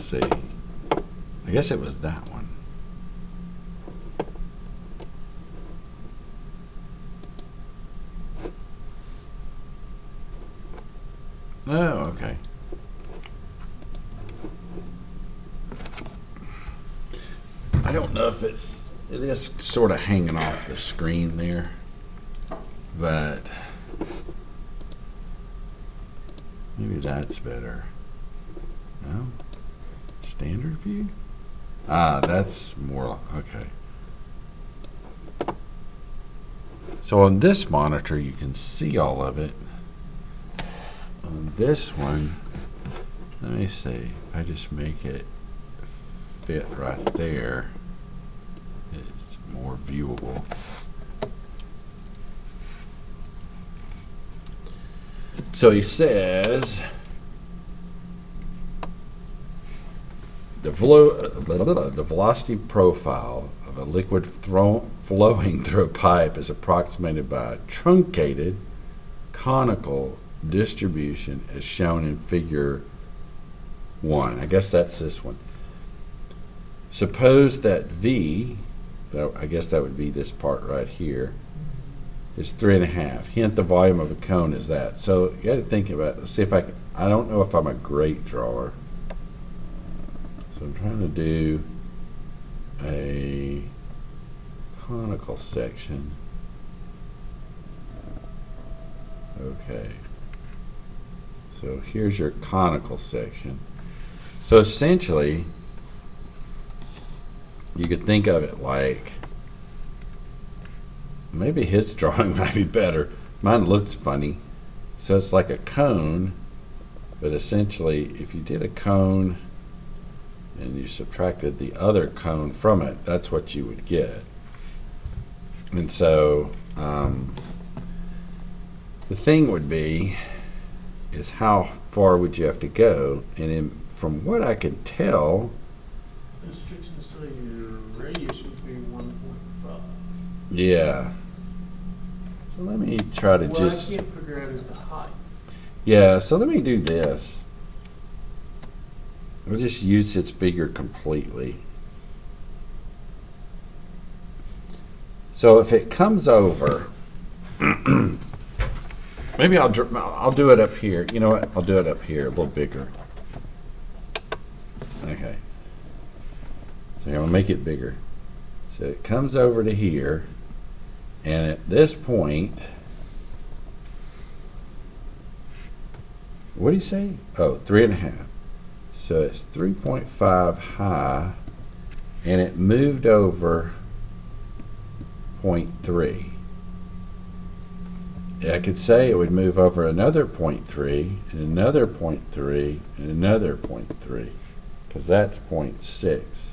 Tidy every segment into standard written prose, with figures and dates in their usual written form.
see. I guess it was that one. Oh, okay. I don't know if it is sort of hanging off the screen there, but maybe that's better. No? Standard view? Ah, that's more, okay. So on this monitor you can see all of it. On this one, let me see, if I just make it fit right there, it's more viewable. So he says the velocity profile of a liquid flowing through a pipe is approximated by a truncated conical distribution as shown in figure 1. I guess that's this one. Suppose that V, I guess that would be this part right here, is 3.5. Hint, the volume of a cone is that. So you got to think about it. Let's see if I don't know if I'm a great drawer. So I'm trying to do a conical section. Okay. So here's your conical section. So essentially, you could think of it like, maybe his drawing might be better. Mine looks funny. So it's like a cone, but essentially if you did a cone and you subtracted the other cone from it, that's what you would get. And so the thing would be is how far would you have to go? And from what I can tell, it's fixing to say your radius would be 1.5. Yeah. So let me try to what just. What I can't figure out is the height. Yeah. So let me do this. We'll just use this figure completely. So if it comes over, maybe I'll do it up here. You know what? I'll do it up here, a little bigger. Okay. So I'm gonna make it bigger. So it comes over to here, and at this point, what do you say? Oh, 3.5. So it's 3.5 high, and it moved over 0.3. I could say it would move over another 0.3, and another 0.3, and another 0.3, because that's 0.6.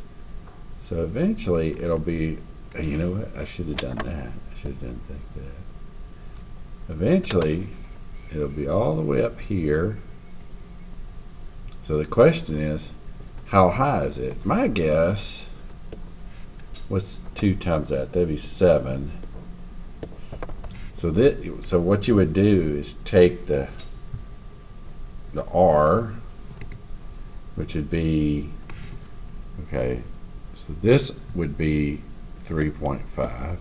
So eventually it'll be, you know what, I should have done that. I should have done it like that. Eventually it'll be all the way up here. So the question is, how high is it? My guess, what's 2 times that? That'd be 7. So what you would do is take the R, which would be, okay, so this would be 3.5,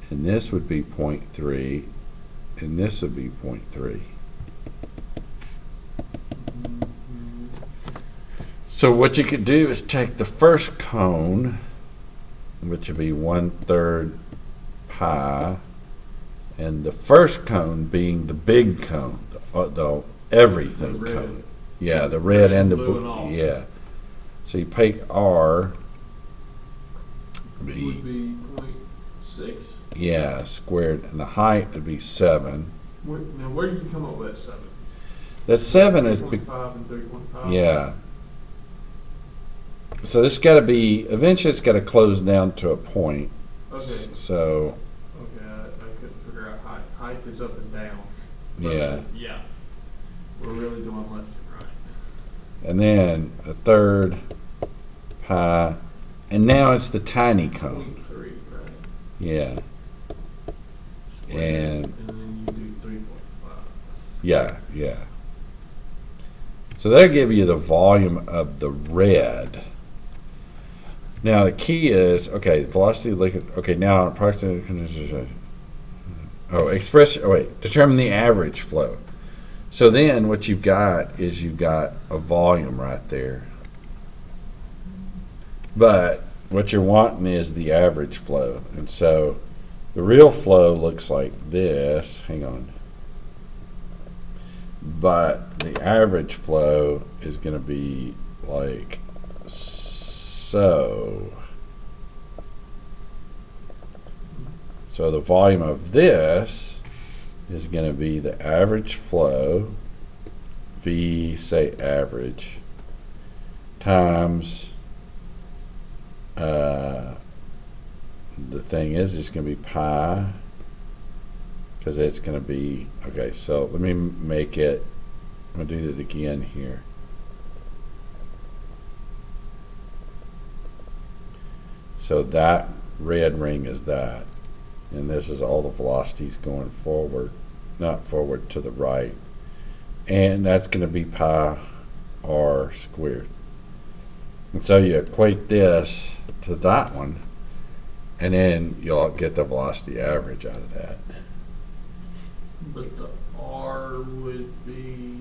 and this would be 0.3, and this would be 0.3. So what you could do is take the first cone, which would be 1/3 pi, and the first cone being the big cone, the everything the cone. Yeah, the red and the blue. blue. Yeah. So you take R. It would be 0.6. Yeah, squared, and the height would be 7. Now, where did you come up with that 7? That 7 is 3.5 and 3.5. yeah. So this got to be, eventually it's got to close down to a point. Okay. So. Okay, I couldn't figure out height. Height is up and down. Yeah. Yeah. We're really doing left and right. And then 1/3 pi, and now it's the tiny cone. 0.3, right? Yeah. And then you do 3.5. yeah. So that'll give you the volume of the red. Now the key is, okay, velocity of liquid, okay, now approximate, determine the average flow. So then what you've got is you've got a volume right there. But what you're wanting is the average flow. And so the real flow looks like this. Hang on. But the average flow is going to be like so. So the volume of this is going to be the average flow, V, say average, times the thing is it's going to be pi, because it's going to be, okay, so let me make it, I'm going to do it again here. So that red ring is that, and this is all the velocities going forward, not forward, to the right, and that's going to be pi r squared. And so you equate this to that one, and then you'll get the velocity average out of that. But the R would be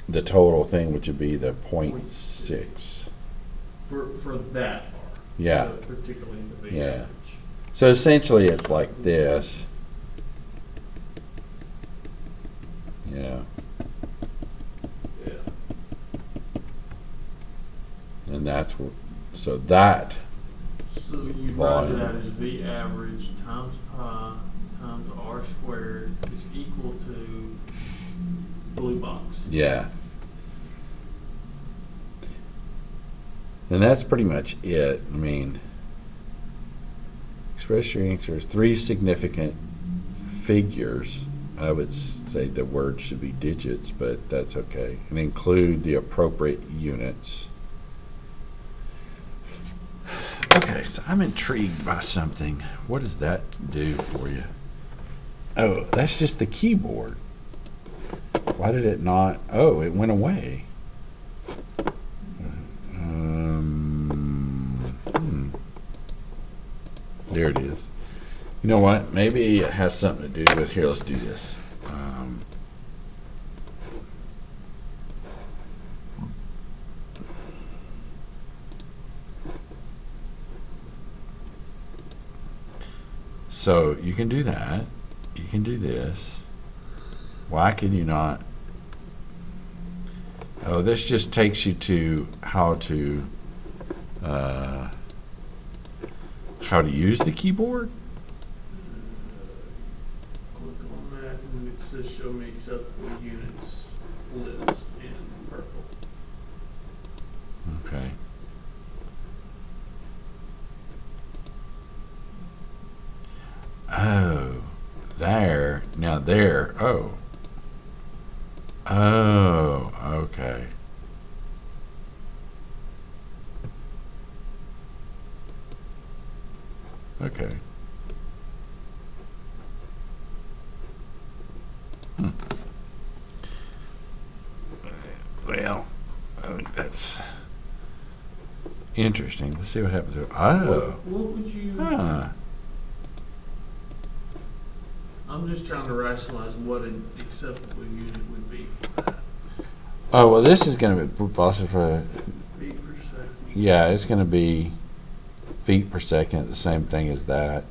The total thing, which would be the 0.6. for that R. Yeah. Particularly the V Yeah. average. So essentially it's like this. Yeah. Yeah. And that's what, so that So you write that as V average times pi times R squared is equal to blue box. Yeah. And that's pretty much it. I mean, express your answers. 3 significant figures. I would say the word should be digits, but that's okay. And include the appropriate units. Okay, so I'm intrigued by something. What does that do for you? Oh, that's just the keyboard. Why did it not? Oh, it went away. There it is. You know what? Maybe it has something to do with, here, let's do this. So you can do that. You can do this. Why can you not? Oh, this just takes you to how to use the keyboard. Click on that and it says show me acceptable units list in purple. Okay. Oh, there. Now there. Oh. Oh, okay. Okay. Well, I think that's interesting. Let's see what happens here. Oh. What would you? Huh. I'm just trying to rationalize what an acceptable unit would be for that. Oh, well, this is going to be velocity for. Feet per second. Yeah, it's going to be feet per second, the same thing as that.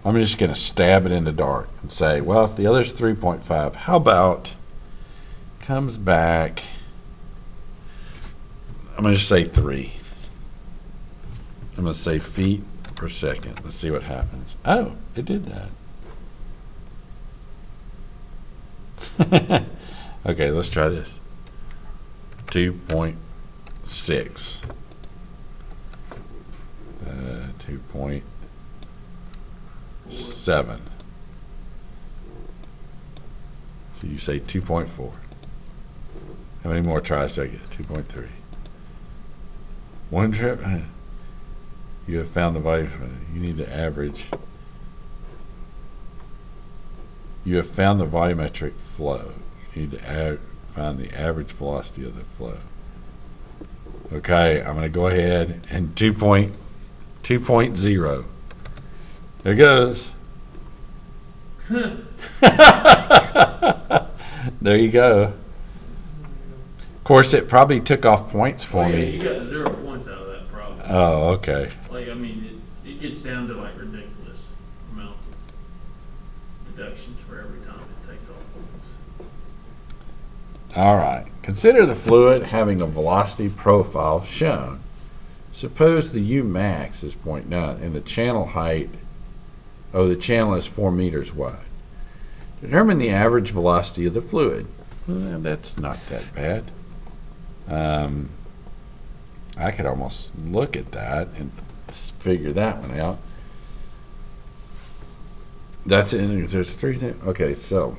I'm just going to stab it in the dark and say, well, if the other's 3.5, how about comes back, I'm going to say 3. I'm going to say feet per second. Let's see what happens. Oh, it did that. Okay, let's try this. 2.6. 2.7. So you say 2.4. How many more tries do I get? 2.3. One trip. You have found the volume. You need to average. You have found the volumetric flow. You need to find the average velocity of the flow. Okay, I'm going to go ahead and 2.0. There it goes. There you go. Of course, it probably took off points for me. You got 0 points out of that problem. Oh, okay. Like, I mean, it gets down to like ridiculous amounts of deductions for every time it takes off points. All right. Consider the fluid having a velocity profile shown. Suppose the U max is 0.9 and the channel height of the channel is 4 meters wide. Determine the average velocity of the fluid. Well, that's not that bad. I could almost look at that and figure that one out. That's it. There's 3 things. Okay, so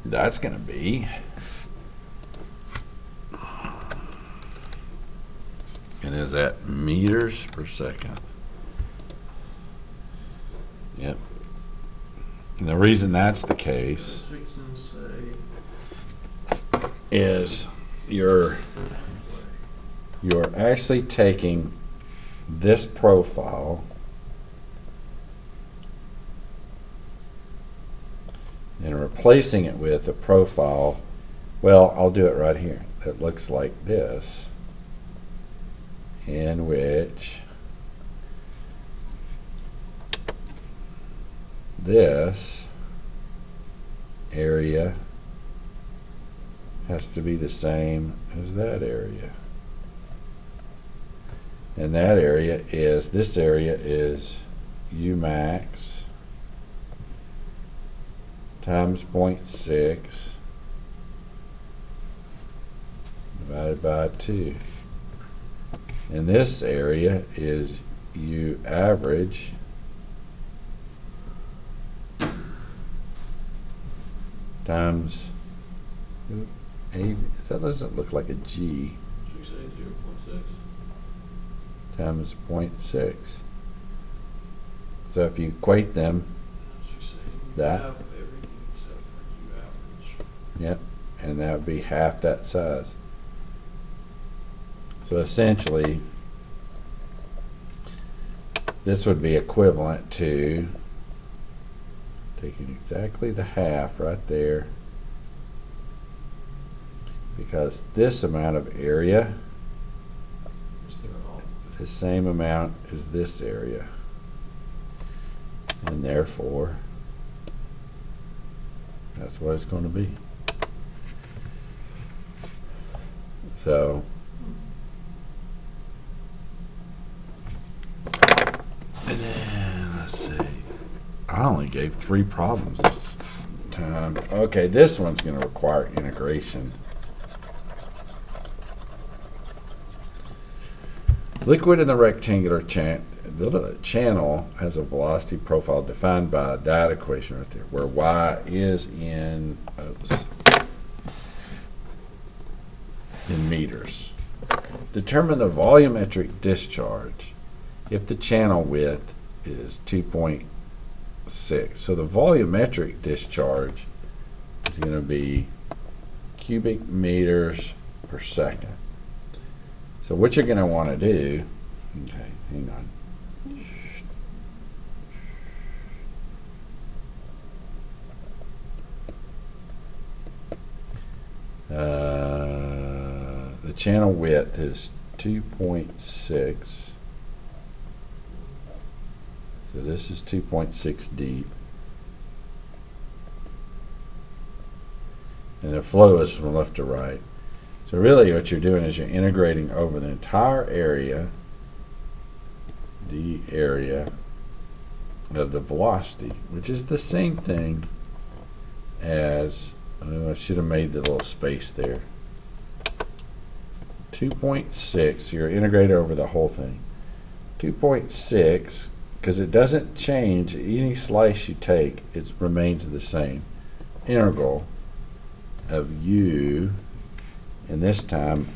that's going to be, and is that meters per second? Yep. And the reason that's the case is you're actually taking this profile and replacing it with a profile. Well, I'll do it right here. It looks like this, in which this area has to be the same as that area. And that area is, this area is U max times 0.6 divided by 2. And this area is U average times A. That doesn't look like a G. Should we say 0.6? Times 0.6. So if you equate them, that. Have everything except for U average. Yep, and that would be half that size. So essentially, this would be equivalent to taking exactly the half right there, because this amount of area is the same amount as this area, and therefore that's what it's going to be. So and then let's see, I only gave 3 problems this time. Okay, this one's going to require integration. Liquid in the rectangular channel has a velocity profile defined by a diet equation right there, where y is in meters. Determine the volumetric discharge if the channel width is 2.6. So the volumetric discharge is going to be cubic meters per second. So what you're going to want to do, okay, hang on. The channel width is 2.6. So this is 2.6 deep. And the flow is from left to right. So really what you're doing is you're integrating over the entire area, the area of the velocity, which is the same thing as, I should have made the little space there. 2.6, you're integrating over the whole thing. 2.6, because it doesn't change, any slice you take, it remains the same. Integral of U And this time,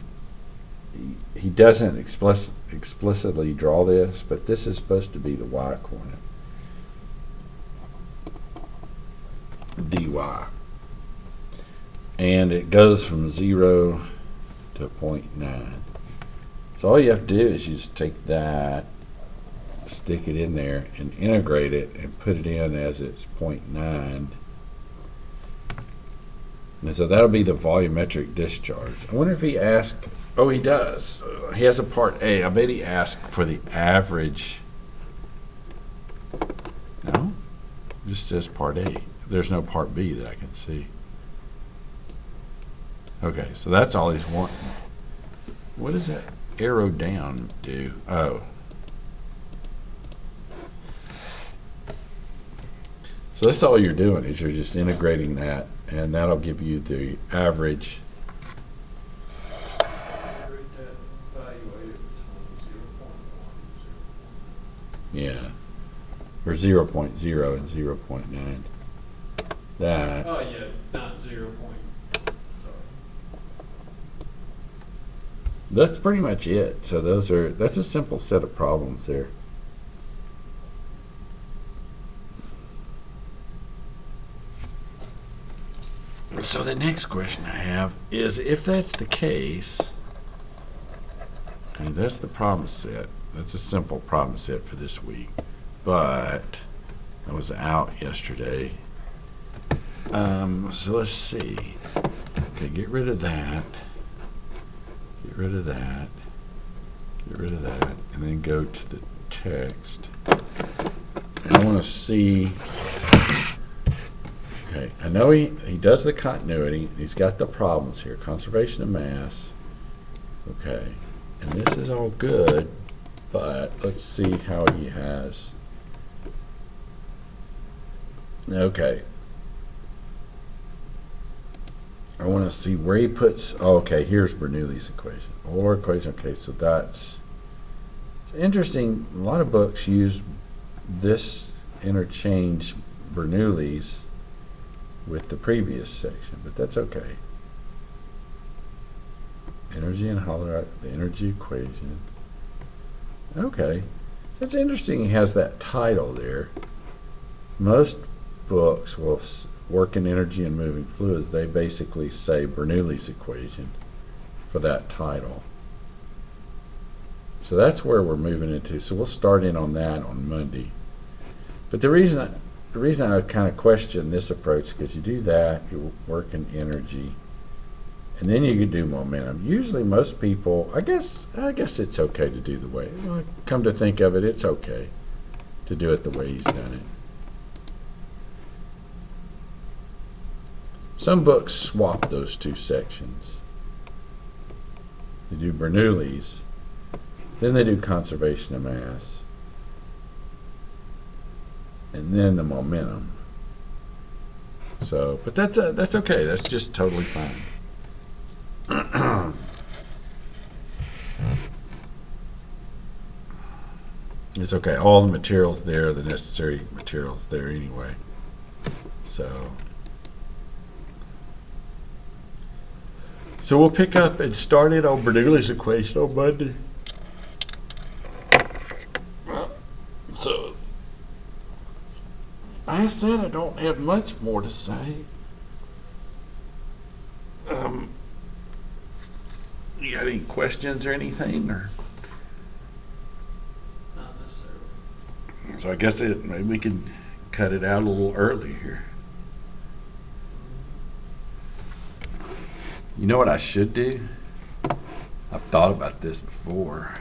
he doesn't explicitly draw this, but this is supposed to be the y-coordinate. dy. And it goes from 0 to 0.9. So all you have to do is you just take that, stick it in there, and integrate it and put it in as it's 0.9. And so that'll be the volumetric discharge. I wonder if he asked, oh, he does. He has a part A. I bet he asked for the average. No? It just says part A. There's no part B that I can see. Okay, so that's all he's wanting. What does that arrow down do? Oh. So that's all you're doing, is you're just integrating that, and that'll give you the average. Yeah. Or 0.0 and 0.9. That. Oh yeah, not 0. That's pretty much it. So that's a simple set of problems there. So the next question I have is, if that's the case, and that's the problem set. That's a simple problem set for this week. But I was out yesterday. So let's see. Okay, get rid of that. Get rid of that. Get rid of that. And then go to the text. And I want to see. Okay, I know he does the continuity. He's got the problems here. Conservation of mass. Okay. And this is all good, but let's see how he has. Okay. I want to see where he puts. Oh, okay, here's Bernoulli's equation. Euler equation. Okay, so that's interesting. A lot of books use this interchange Bernoulli's with the previous section, but that's okay. Energy and Holler, the energy equation. Okay, it's interesting he has that title there. Most books will work in energy and moving fluids. They basically say Bernoulli's equation for that title. So that's where we're moving into. So we'll start in on that on Monday. But the reason I kind of question this approach, because you do that, you work in energy, and then you can do momentum. Usually most people, I guess it's okay to do the way, come to think of it, it's okay to do it the way he's done it. Some books swap those two sections. They do Bernoulli's, then they do conservation of mass, and then the momentum. So, but that's okay. That's just totally fine. It's okay. All the materials there, the necessary materials there anyway. So we'll pick up and start it on Bernoulli's equation on Monday. So I said I don't have much more to say. You got any questions or anything, or? Not necessarily. So I guess maybe we can cut it out a little early here. You know what I should do? I've thought about this before.